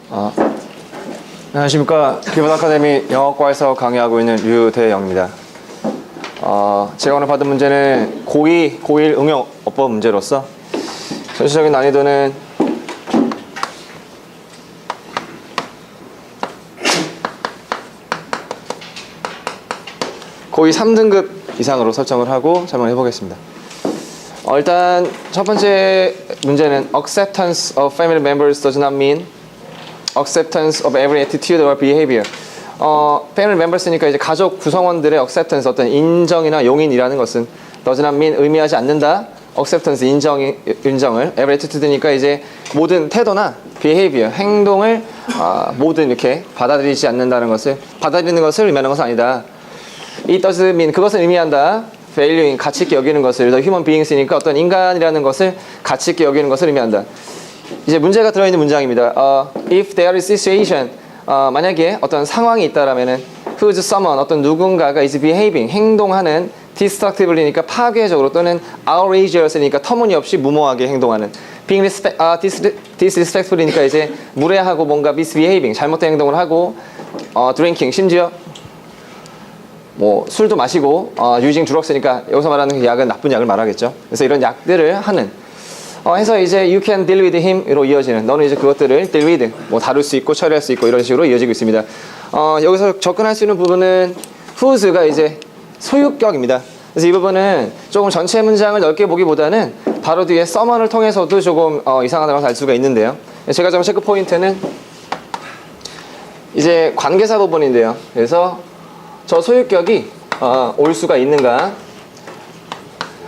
아, 안녕하십니까. 기본 아카데미 영어과에서 강의하고 있는 류대영입니다. 제가 오늘 받은 문제는 고1 응용 어법 문제로서 전체적인 난이도는 고2 3등급 이상으로 설정을 하고 설명을 해보겠습니다. 일단 첫 번째 문제는 acceptance of family members does not mean acceptance of every attitude or behavior. family members니까 이제 가족 구성원들의 acceptance, 어떤 인정이나 용인이라는 것은 does not mean 의미하지 않는다. acceptance 인정을 every attitude니까 이제 모든 태도나 behavior 행동을 모든 이렇게 받아들이지 않는다는 것을 받아들이는 것을 의미하는 것은 아니다. It does mean 그것을 의미한다. valuing 가치 있게 여기는 것을 the human beings니까 어떤 인간이라는 것을 가치 있게 여기는 것을 의미한다. 이제 문제가 들어있는 문장입니다. If there is situation 만약에 어떤 상황이 있다라면은 whose someone 어떤 누군가가 is behaving 행동하는 destructivelly니까 파괴적으로 또는 outrageous니까 터무니없이 무모하게 행동하는 being disrespectfully니까 이제 무례하고 뭔가 misbehaving 잘못된 행동을 하고 drinking 심지어 뭐 술도 마시고 using drugs니까 여기서 말하는 그 약은 나쁜 약을 말하겠죠. 그래서 이런 약들을 하는 해서 이제 you can deal with him으로 이어지는 너는 이제 그것들을 deal with 뭐 다룰 수 있고 처리할 수 있고 이런 식으로 이어지고 있습니다. 여기서 접근할 수 있는 부분은 whose가 이제 소유격입니다. 그래서 이 부분은 조금 전체 문장을 넓게 보기보다는 바로 뒤에 someone을 통해서도 조금 이상하다고 알 수가 있는데요. 제가 잡은 체크 포인트는 이제 관계사 부분인데요. 그래서 저 소유격이 올 수가 있는가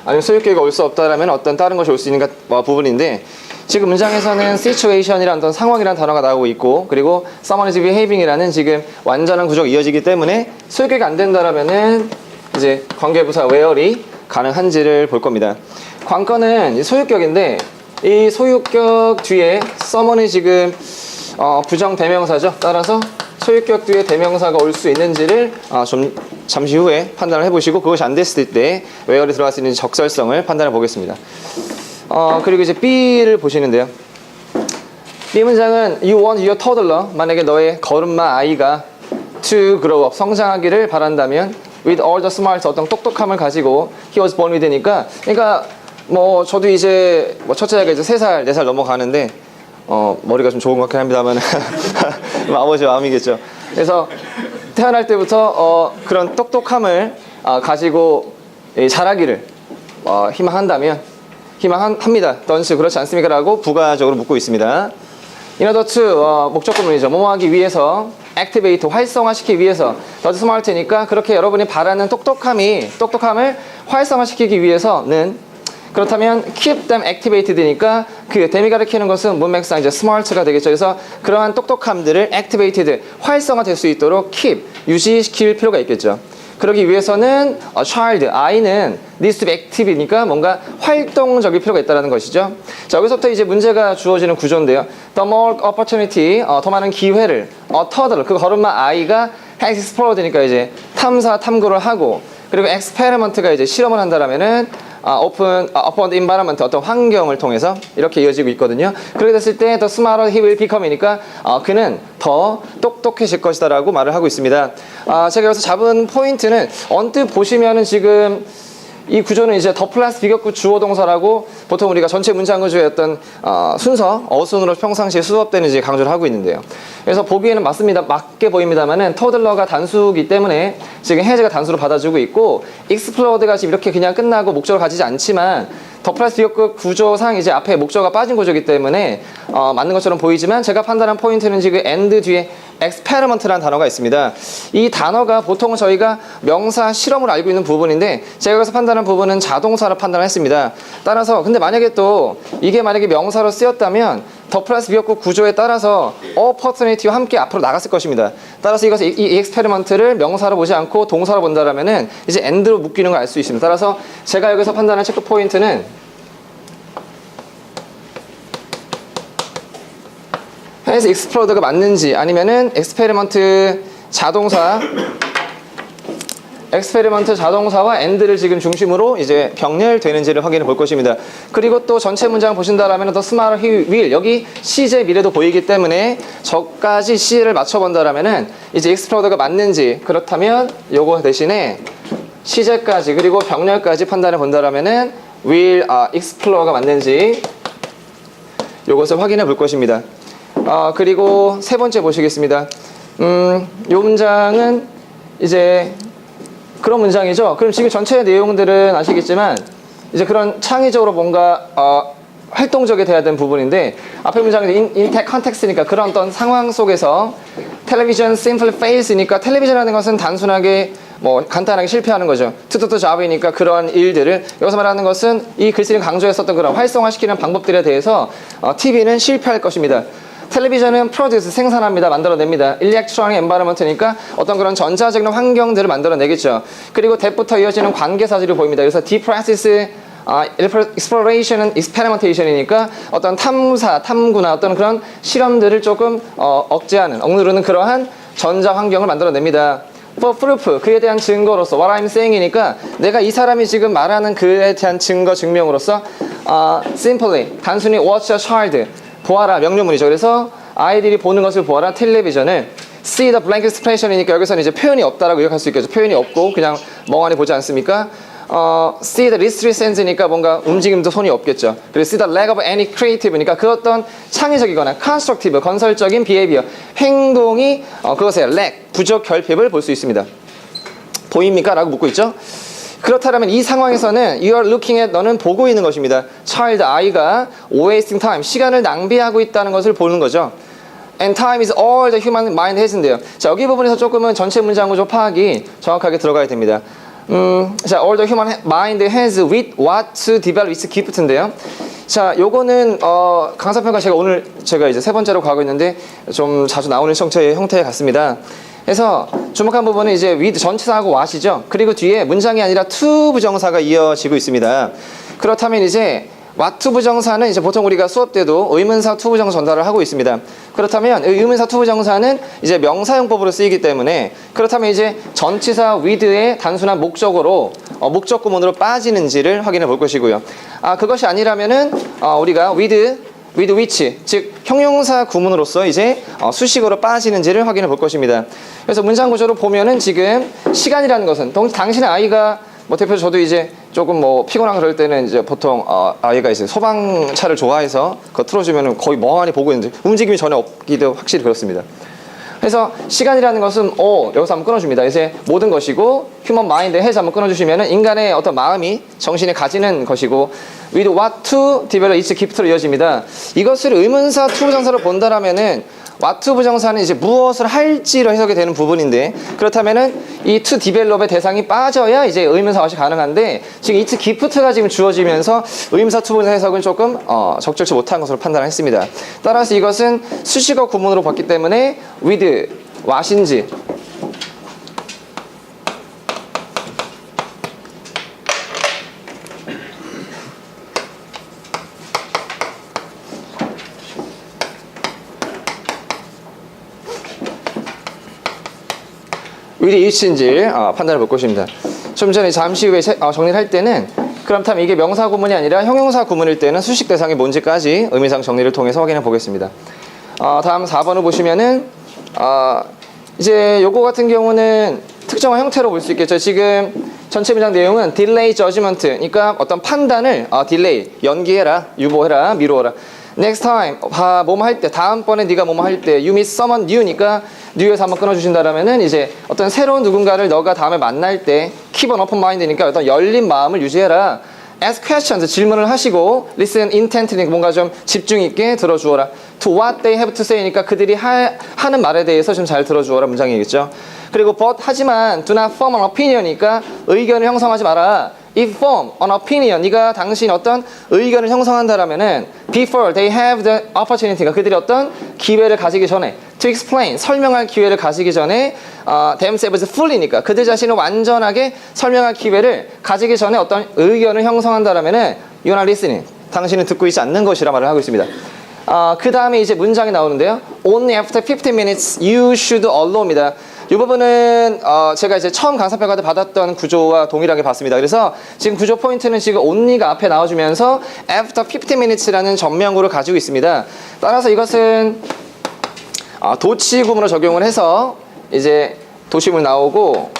아니면 소유격이 올 수 없다라면 어떤 다른 것이 올 수 있는가 부분인데 지금 문장에서는 situation이라는 어떤 상황이라는 단어가 나오고 있고 그리고 someone is behaving이라는 지금 완전한 구조가 이어지기 때문에 소유격이 안 된다라면은 이제 관계부사 where이 가능한지를 볼 겁니다. 관건은 소유격인데 이 소유격 뒤에 someone이 지금 부정 대명사죠. 따라서 소유격 뒤에 대명사가 올 수 있는지를 좀 잠시 후에 판단을 해보시고 그것이 안 됐을 때 where이 들어갈 수 있는지 적절성을 판단해 보겠습니다. 그리고 이제 B를 보시는데요. B 문장은 You want your toddler 만약에 너의 걸음마 아이가 to grow up 성장하기를 바란다면 with all the smarts 어떤 똑똑함을 가지고 he was born with니까 그러니까 뭐 저도 이제 뭐 첫째 아이가 이제 3살 4살 넘어가는데 머리가 좀 좋은 것 같긴 합니다만 아버지 마음이겠죠. 그래서 태어날 때부터 그런 똑똑함을 가지고 자라기를 희망합니다. 던스 그렇지 않습니까? 라고 부가적으로 묻고 있습니다. in order to 목적구문이죠. 뭐뭐하기 위해서 activate 활성화시키기 위해서 does smart니까 그렇게 여러분이 바라는 똑똑함을 활성화시키기 위해서는 그렇다면 keep them activated니까 그 them이 가리키는 것은 문맥상 이제 smart가 되겠죠. 그래서 그러한 똑똑함들을 activated 활성화될 수 있도록 keep 유지시킬 필요가 있겠죠. 그러기 위해서는 child 아이는 needs to be active니까 뭔가 활동적일 필요가 있다는 것이죠. 자 여기서부터 이제 문제가 주어지는 구조인데요. The more opportunity 더 많은 기회를 toddler 그 걸음마 아이가 has explored니까 이제 탐구를 하고 그리고 experiment가 이제 실험을 한다라면은 upon the environment 어떤 환경을 통해서 이렇게 이어지고 있거든요. 그렇게 됐을 때 the smarter he will become이니까 그는 더 똑똑해질 것이다 라고 말을 하고 있습니다. 제가 여기서 잡은 포인트는 언뜻 보시면은 지금 이 구조는 이제 더 플러스 비격구 주어 동사라고 보통 우리가 전체 문장 구조의 어떤 순서, 어순으로 평상시에 수업되는 이제 강조를 하고 있는데요. 그래서 보기에는 맞게 보입니다만은 토들러가 단수이기 때문에 지금 해제가 단수로 받아주고 있고 익스플로드가 지금 이렇게 그냥 끝나고 목적을 가지지 않지만 더 플러스 비격구 구조상 이제 앞에 목적어가 빠진 구조이기 때문에 맞는 것처럼 보이지만 제가 판단한 포인트는 지금 and 뒤에 experiment라는 단어가 있습니다. 이 단어가 보통은 저희가 명사 실험을 알고 있는 부분인데 제가 여기서 판단한 부분은 자동사로 판단을 했습니다. 따라서 근데 만약에 또 이게 만약에 명사로 쓰였다면 더 플러스 비역구 구조에 따라서 opportunity와 함께 앞으로 나갔을 것입니다. 따라서 이 experiment를 명사로 보지 않고 동사로 본다라면은 이제 and로 묶이는 걸 알 수 있습니다. 따라서 제가 여기서 판단한 체크 포인트는 has explored가 맞는지 아니면은 experiment 자동사 experiment 자동사와 and를 지금 중심으로 이제 병렬되는지를 확인해 볼 것입니다. 그리고 또 전체 문장 보신다라면 the smarter he will 여기 시제 미래도 보이기 때문에 저까지 시제를 맞춰본다라면은 이제 explore가 맞는지 그렇다면 요거 대신에 시제까지 그리고 병렬까지 판단해 본다라면은 will explore가 맞는지 요것을 확인해 볼 것입니다. 그리고 세 번째 보시겠습니다. 요 문장은 이제 그런 문장이죠. 그럼 지금 전체 내용들은 아시겠지만 이제 그런 창의적으로 뭔가 활동적이 돼야 되는 부분인데 앞에 문장이 인텍 컨텍스트니까 그런 어떤 상황 속에서 텔레비전 simply fails니까 텔레비전이라는 것은 단순하게 뭐 간단하게 실패하는 거죠. 투투투 잡이니까 그런 일들을 여기서 말하는 것은 이 글쓰기 강조했었던 그런 활성화시키는 방법들에 대해서 TV는 실패할 것입니다. 텔레비전은 프로듀스 생산합니다. 만들어냅니다. 일렉트로닉 엔바이러먼트니까 어떤 그런 전자적인 환경들을 만들어내겠죠. 그리고 that부터 이어지는 관계사실이 보입니다. 그래서 deep process exploration은 experimentation이니까 어떤 탐구나 어떤 그런 실험들을 조금 억누르는 그러한 전자 환경을 만들어냅니다. for proof, 그에 대한 증거로서 what I'm saying이니까 내가 이 사람이 지금 말하는 그에 대한 증명으로서 simply, 단순히 watch a child, 보아라 명령문이죠. 그래서 아이들이 보는 것을 보아라 텔레비전을 see the blank expression이니까 여기서는 이제 표현이 없다라고 요약할 수 있겠죠. 표현이 없고 그냥 멍하니 보지 않습니까? see the least sense니까 뭔가 움직임도 손이 없겠죠. 그리고 see the lack of any creative니까 그 어떤 창의적이거나 constructive, 건설적인 behavior, 행동이 그것에 lack, 부족, 결핍을 볼 수 있습니다. 보입니까? 라고 묻고 있죠. 그렇다면 이 상황에서는 you are looking at, 너는 보고 있는 것입니다. child, 아이가 wasting time, 시간을 낭비하고 있다는 것을 보는 거죠. And time is all the human mind has인데요. 자, 여기 부분에서 조금은 전체 문장 구조 파악이 정확하게 들어가야 됩니다. 자, all the human mind has with what to develop its gift인데요. 자, 요거는 강사평가 제가 이제 세 번째로 가고 있는데 좀 자주 나오는 형태 같습니다. 그래서 주목한 부분은 이제 with 전치사하고 what이죠. 그리고 뒤에 문장이 아니라 to 부정사가 이어지고 있습니다. 그렇다면 이제 what to 부정사는 이제 보통 우리가 수업 때도 의문사 to 부정사 전달을 하고 있습니다. 그렇다면 의문사 to 부정사는 이제 명사용법으로 쓰이기 때문에 그렇다면 이제 전치사 with의 단순한 목적 구문으로 빠지는지를 확인해 볼 것이고요. 그것이 아니라면은 우리가 with which, 즉 형용사 구문으로서 이제 수식어로 빠지는지를 확인해 볼 것입니다. 그래서 문장 구조로 보면은 지금 시간이라는 것은 당신의 아이가 뭐 대표적으로 저도 이제 조금 뭐 피곤한 그럴 때는 이제 보통 아이가 이제 소방차를 좋아해서 그거 틀어주면은 거의 멍하니 보고 있는데 움직임이 전혀 없기도 확실히 그렇습니다. 그래서 시간이라는 것은 여기서 한번 끊어줍니다. 이제 모든 것이고 human mind has 한번 끊어주시면은 인간의 어떤 마음이 정신이 가지는 것이고 with what to develop its gift로 이어집니다. 이것을 의문사 to 부정사로 본다라면은 what to 부정사는 이제 무엇을 할지로 해석이 되는 부분인데 그렇다면은 이 to develop의 대상이 빠져야 이제 의문사 왓이 가능한데 지금 its gift가 지금 주어지면서 의문사 to 부정사 해석은 조금 적절치 못한 것으로 판단했습니다. 따라서 이것은 수식어 구문으로 봤기 때문에 with what인지 with which인지 판단해 볼 것입니다. 좀 전에 잠시 후에 정리를 할 때는 그렇다면 이게 명사 구문이 아니라 형용사 구문일 때는 수식 대상이 뭔지까지 의미상 정리를 통해서 확인해 보겠습니다. 다음 4번을 보시면은 이제 요거 같은 경우는 특정한 형태로 볼 수 있겠죠. 지금 전체 문장 내용은 delay judgment, 그러니까 어떤 판단을 delay, 연기해라, 유보해라, 미루어라. next time, 뭐뭐 할 때, 다음번에 네가 뭐뭐 할 때, you meet someone new니까 new에서 한번 끊어주신다라면은 이제 어떤 새로운 누군가를 너가 다음에 만날 때 keep an open mind니까 어떤 열린 마음을 유지해라. ask questions, 질문을 하시고 listen intently, 뭔가 좀 집중 있게 들어주어라. to what they have to say니까 그들이 하는 말에 대해서 좀 잘 들어주어라 문장이겠죠. 그리고 but, 하지만 do not form an opinion이니까 의견을 형성하지 마라. if form an opinion, 네가 당신 어떤 의견을 형성한다라면은 before they have the opportunity가 그들이 어떤 기회를 가지기 전에 to explain, 설명할 기회를 가지기 전에 themselves fully니까 그들 자신을 완전하게 설명할 기회를 가지기 전에 어떤 의견을 형성한다라면은 you're not listening, 당신은 듣고 있지 않는 것이라 말을 하고 있습니다. 그 다음에 이제 문장이 나오는데요. Only after 15 minutes you should allow입니다. 이 부분은 제가 이제 처음 강사평가 때 받았던 구조와 동일하게 봤습니다. 그래서 지금 구조 포인트는 지금 only가 앞에 나와주면서 after 50 minutes라는 전명구를 가지고 있습니다. 따라서 이것은 도치 구문으로 적용을 해서 이제 도시문 나오고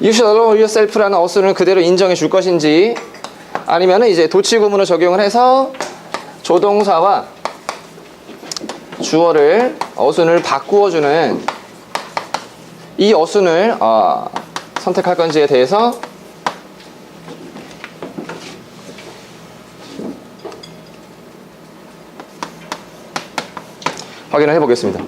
You should allow yourself라는 어순을 그대로 인정해 줄 것인지 아니면은 이제 도치 구문을 적용을 해서 조동사와 주어를 어순을 바꾸어 주는 이 어순을 선택할 건지에 대해서 확인을 해 보겠습니다.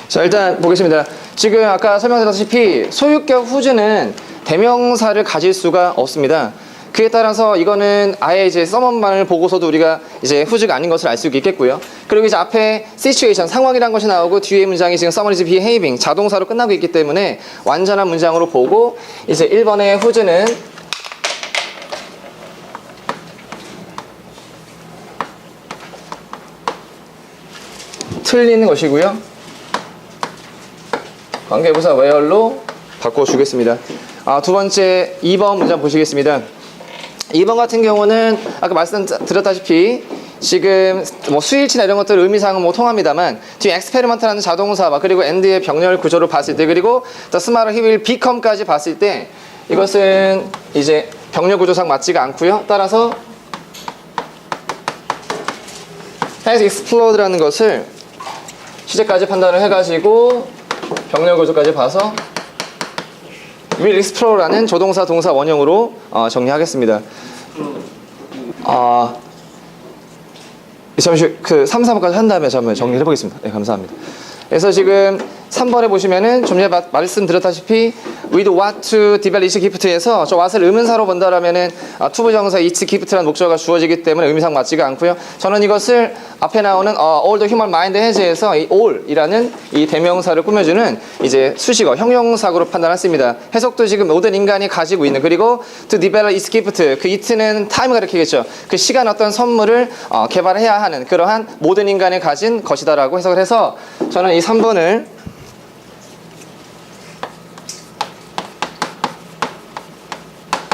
자, 일단 보겠습니다. 지금 아까 설명드렸다시피 소유격 후즈는 대명사를 가질 수가 없습니다. 그에 따라서 이거는 아예 이제 서먼만을 보고서도 우리가 이제 후즈가 아닌 것을 알 수 있겠고요. 그리고 이제 앞에 situation, 상황이란 것이 나오고 뒤에 문장이 지금 someone is behaving, 자동사로 끝나고 있기 때문에 완전한 문장으로 보고 이제 1번의 후즈는 틀리는 것이고요. 관계부사 where로 바꿔주겠습니다. 두 번째 2번 문장 보시겠습니다. 2번 같은 경우는 아까 말씀드렸다시피 지금 뭐 수일치나 이런 것들 의미상은 뭐 통합니다만 뒤에 experiment라는 자동사와 그리고 and의 병렬 구조를 봤을 때 그리고 the smarter he will become까지 봤을 때 이것은 이제 병렬 구조상 맞지가 않고요. 따라서 has exploded라는 것을 시제까지 판단을 해가지고 병렬 구조까지 봐서 will explore라는 조동사 동사 원형으로 정리하겠습니다. 잠시 3, 4번까지 한 다음에 한번 정리를 해보겠습니다. 네, 감사합니다. 그래서 지금 3번에 보시면은 좀 전에 말씀드렸다시피 with what to develop is gift에서 저 what을 의문사로 본다라면은 투부정사 it's gift라는 목적어가 주어지기 때문에 의미상 맞지가 않고요. 저는 이것을 앞에 나오는 all the human mind 해제에서 이 all이라는 이 대명사를 꾸며주는 이제 수식어 형용사구로 판단했습니다. 해석도 지금 모든 인간이 가지고 있는 그리고 to develop is gift 그 it는 time을 가리키겠죠. 그 시간 어떤 선물을 개발해야 하는 그러한 모든 인간이 가진 것이다라고 해석을 해서 저는 이 3번을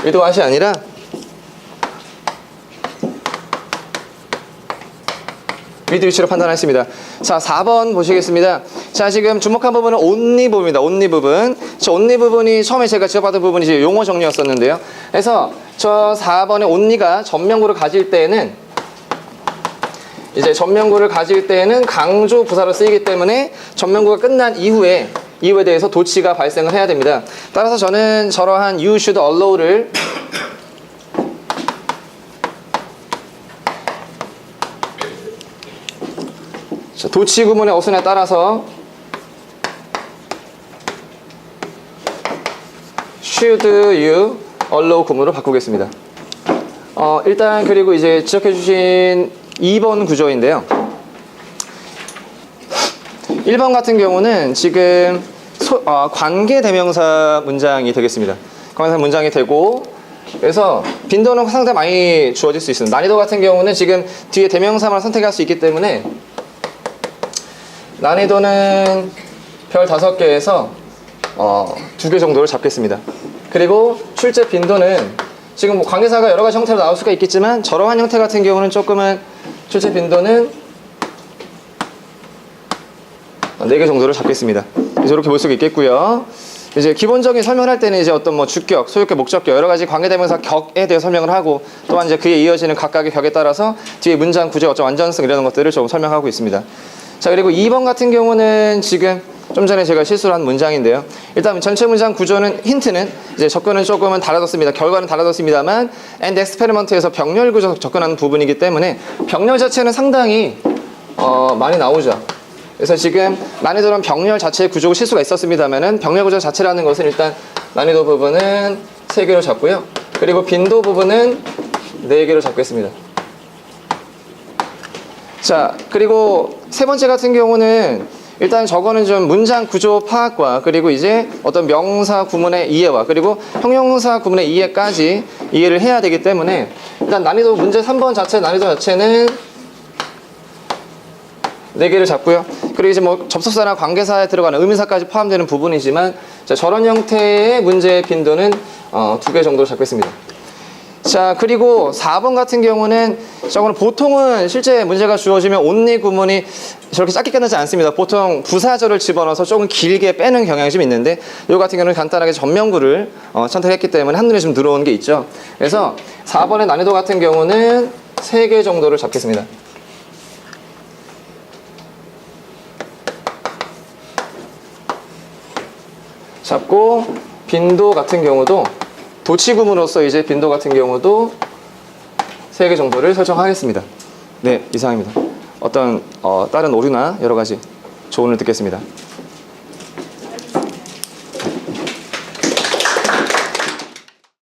의도하시 아니라 위드 위치로 판단했습니다. 자, 4번 보시겠습니다. 자, 지금 주목한 부분은 only 부분입니다. only 부분. 저 only 부분이 처음에 제가 지적받은 부분이 이제 용어 정리였었는데요. 그래서 저 4번의 only가 전명구를 가질 때에는 이제 전명구를 가질 때에는 강조 부사로 쓰이기 때문에 전명구가 끝난 이후에 대해서 도치가 발생을 해야 됩니다. 따라서 저는 저러한 you should allow를 도치 구문의 어순에 따라서 should you allow 구문으로 바꾸겠습니다. 일단 그리고 이제 지적해 주신 2번 구조인데요. 1번 같은 경우는 지금 관계 대명사 문장이 되겠습니다. 관계대명사 문장이 되고 그래서 빈도는 상당히 많이 주어질 수 있습니다. 난이도 같은 경우는 지금 뒤에 대명사만 선택할 수 있기 때문에 난이도는 별 5개에서 2개 정도를 잡겠습니다. 그리고 출제 빈도는 지금 뭐 관계사가 여러 가지 형태로 나올 수가 있겠지만 저러한 형태 같은 경우는 조금은 출제 빈도는 4개 정도를 잡겠습니다. 그래서 이렇게 볼 수가 있겠고요. 이제 기본적인 설명을 할 때는 이제 어떤 뭐 주격, 소유격, 목적격 여러 가지 관계대명사 격에 대해 설명을 하고 또한 이제 그에 이어지는 각각의 격에 따라서 뒤에 문장 구조, 어떤 완전성 이런 것들을 좀 설명하고 있습니다. 자, 그리고 2번 같은 경우는 지금 좀 전에 제가 실수를 한 문장인데요. 일단 전체 문장 구조는 힌트는 이제 접근은 조금은 달라졌습니다. 결과는 달라졌습니다만 and experiment에서 병렬 구조 접근하는 부분이기 때문에 병렬 자체는 상당히 많이 나오죠. 그래서 지금 난이도는 병렬 자체의 구조 실수가 있었습니다만은 병렬 구조 자체라는 것은 일단 난이도 부분은 3개로 잡고요. 그리고 빈도 부분은 4개로 잡겠습니다. 자, 그리고 세 번째 같은 경우는 일단 저거는 좀 문장 구조 파악과 그리고 이제 어떤 명사 구문의 이해와 그리고 형용사 구문의 이해까지 이해를 해야 되기 때문에 일단 난이도 문제 3번 자체 난이도 자체는 4개를 잡고요. 그리고 이제 뭐 접속사나 관계사에 들어가는 의미사까지 포함되는 부분이지만 자, 저런 형태의 문제의 빈도는 2개 정도로 잡고 있습니다. 자, 그리고 4번 같은 경우는 저거는 보통은 실제 문제가 주어지면 only 구문이 저렇게 짧게 끝나지 않습니다. 보통 부사절을 집어넣어서 조금 길게 빼는 경향이 좀 있는데 이 같은 경우는 간단하게 전면구를 선택했기 때문에 한눈에 좀 들어오는 게 있죠. 그래서 4번의 난이도 같은 경우는 3개 정도를 잡겠습니다. 잡고 빈도 같은 경우도 도치구문으로서 이제 빈도 같은 경우도 3개 정도를 설정하겠습니다. 네, 이상입니다. 어떤 다른 오류나 여러 가지 조언을 듣겠습니다.